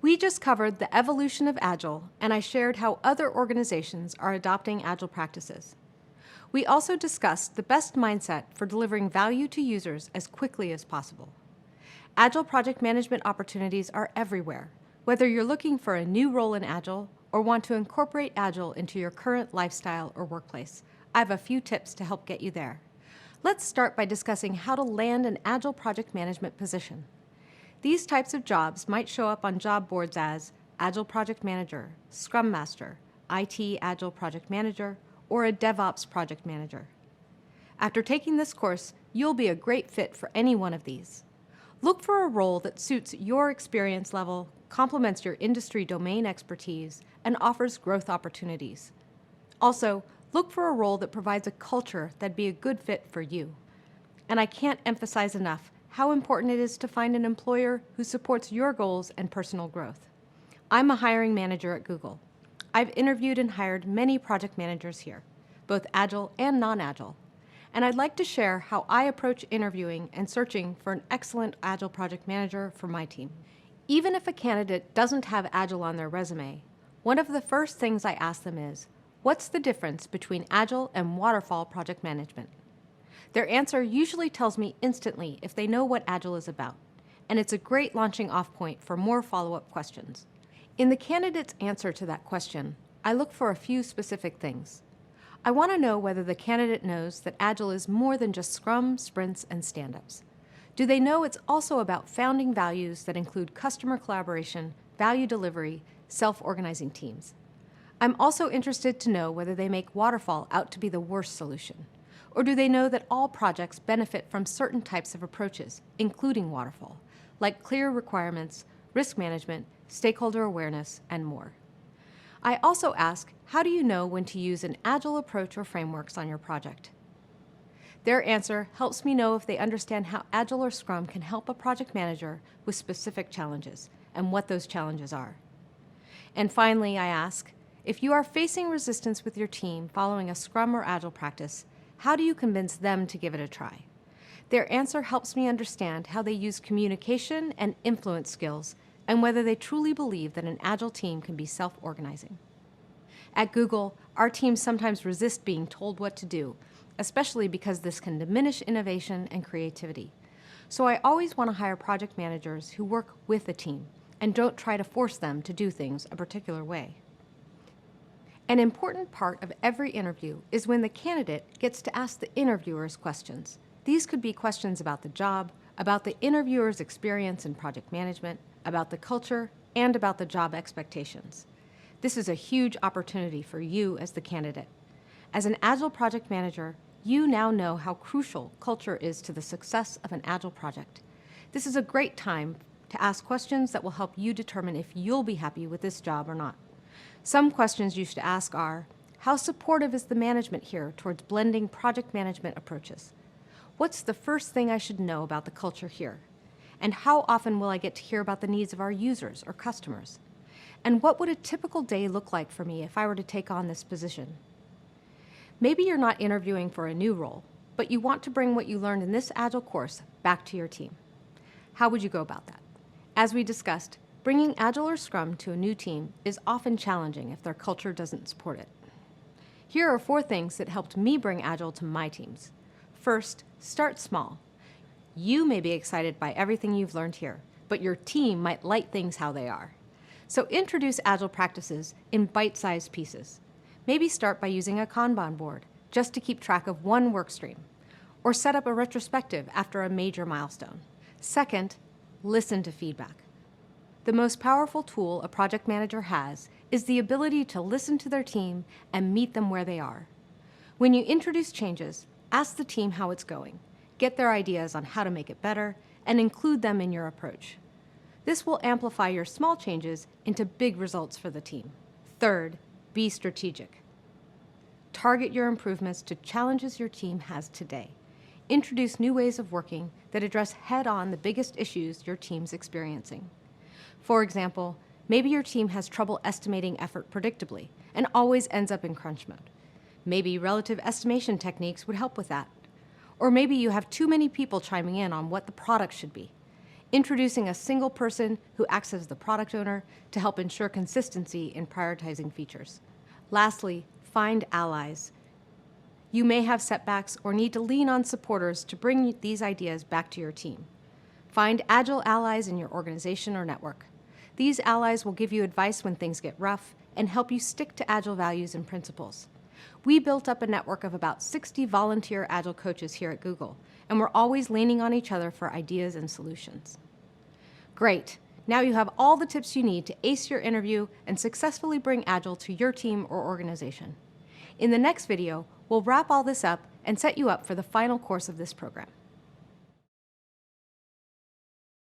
We just covered the evolution of Agile, and I shared how other organizations are adopting Agile practices. We also discussed the best mindset for delivering value to users as quickly as possible. Agile project management opportunities are everywhere, whether you're looking for a new role in Agile or want to incorporate Agile into your current lifestyle or workplace. I have a few tips to help get you there. Let's start by discussing how to land an Agile project management position. These types of jobs might show up on job boards as Agile Project Manager, Scrum Master, IT Agile Project Manager, or a DevOps Project Manager. After taking this course, you'll be a great fit for any one of these. Look for a role that suits your experience level, complements your industry domain expertise, and offers growth opportunities. Also, look for a role that provides a culture that'd be a good fit for you. And I can't emphasize enough how important it is to find an employer who supports your goals and personal growth. I'm a hiring manager at Google. I've interviewed and hired many project managers here, both Agile and non-Agile. And I'd like to share how I approach interviewing and searching for an excellent Agile project manager for my team. Even if a candidate doesn't have Agile on their resume, one of the first things I ask them is, what's the difference between Agile and waterfall project management? Their answer usually tells me instantly if they know what Agile is about, and it's a great launching off point for more follow-up questions. In the candidate's answer to that question, I look for a few specific things. I want to know whether the candidate knows that Agile is more than just Scrum, sprints, and stand-ups. Do they know it's also about founding values that include customer collaboration, value delivery, self-organizing teams? I'm also interested to know whether they make waterfall out to be the worst solution. Or do they know that all projects benefit from certain types of approaches, including waterfall, like clear requirements, risk management, stakeholder awareness, and more? I also ask, how do you know when to use an Agile approach or frameworks on your project? Their answer helps me know if they understand how Agile or Scrum can help a project manager with specific challenges and what those challenges are. And finally, I ask, if you are facing resistance with your team following a Scrum or Agile practice, how do you convince them to give it a try? Their answer helps me understand how they use communication and influence skills and whether they truly believe that an Agile team can be self-organizing. At Google, our teams sometimes resist being told what to do, especially because this can diminish innovation and creativity. So I always want to hire project managers who work with the team and don't try to force them to do things a particular way. An important part of every interview is when the candidate gets to ask the interviewers questions. These could be questions about the job, about the interviewer's experience in project management, about the culture, and about the job expectations. This is a huge opportunity for you as the candidate. As an Agile project manager, you now know how crucial culture is to the success of an Agile project. This is a great time to ask questions that will help you determine if you'll be happy with this job or not. Some questions you should ask are, how supportive is the management here towards blending project management approaches? What's the first thing I should know about the culture here? And how often will I get to hear about the needs of our users or customers? And what would a typical day look like for me if I were to take on this position? Maybe you're not interviewing for a new role, but you want to bring what you learned in this Agile course back to your team. How would you go about that? As we discussed, bringing Agile or Scrum to a new team is often challenging if their culture doesn't support it. Here are 4 things that helped me bring Agile to my teams. First, start small. You may be excited by everything you've learned here, but your team might like things how they are. So introduce Agile practices in bite-sized pieces. Maybe start by using a Kanban board just to keep track of one work stream, or set up a retrospective after a major milestone. Second, listen to feedback. The most powerful tool a project manager has is the ability to listen to their team and meet them where they are. When you introduce changes, ask the team how it's going, get their ideas on how to make it better, and include them in your approach. This will amplify your small changes into big results for the team. Third, be strategic. Target your improvements to challenges your team has today. Introduce new ways of working that address head-on the biggest issues your team's experiencing. For example, maybe your team has trouble estimating effort predictably and always ends up in crunch mode. Maybe relative estimation techniques would help with that. Or maybe you have too many people chiming in on what the product should be. introducing a single person who acts as the product owner to help ensure consistency in prioritizing features. Lastly, find allies. You may have setbacks or need to lean on supporters to bring these ideas back to your team. Find Agile allies in your organization or network. These allies will give you advice when things get rough and help you stick to Agile values and principles. We built up a network of about 60 volunteer Agile coaches here at Google, and we're always leaning on each other for ideas and solutions. Great! Now you have all the tips you need to ace your interview and successfully bring Agile to your team or organization. In the next video, we'll wrap all this up and set you up for the final course of this program.